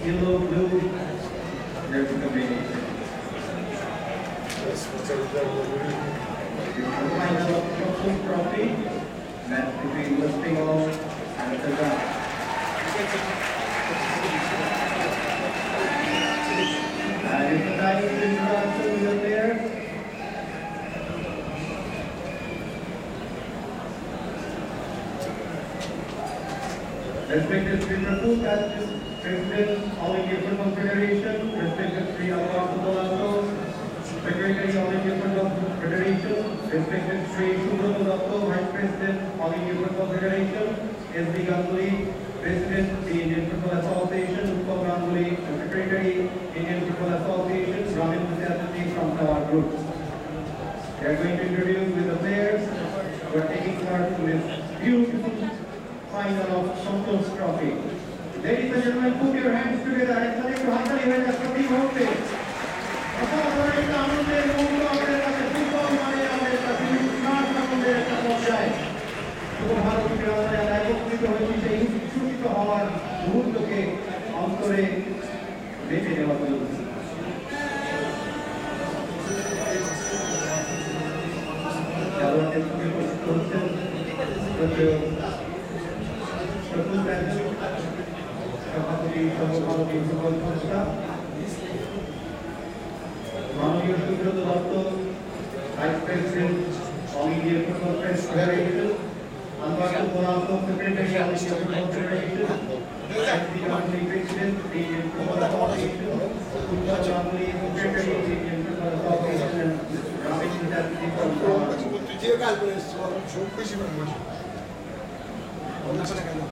Yellow, blue, there's the combination. The final trophy, match between West Bengal and Punjab. And it's a nice introduction to the players. Respected Sri Prabhu, President, All India Football Federation, respected Sri Alvaro, Secretary, All India Football Federation, respected Sri Shubhra Datto, Vice President, All India Football Federation, S.D. Ganguly, President, the Indian Football Association, Utpal Ganguly, Secretary, Indian Football Association, Ramin Musyatati from our group. We are going to introduce with the players who are taking part in this beautiful final of Santosh Trophy. Ladies and gentlemen, put your hands together and select to Hathali when the trophy mounted. Manuel Shubhra Datto, Vice President, All India Football Federation, Anwar Bonato, Secretary, All India Football Federation, S.D. Ganguly, President, Indian Football Association, Utpal Ganguly, Secretary, Indian Football Association, and Ramin Musyatati from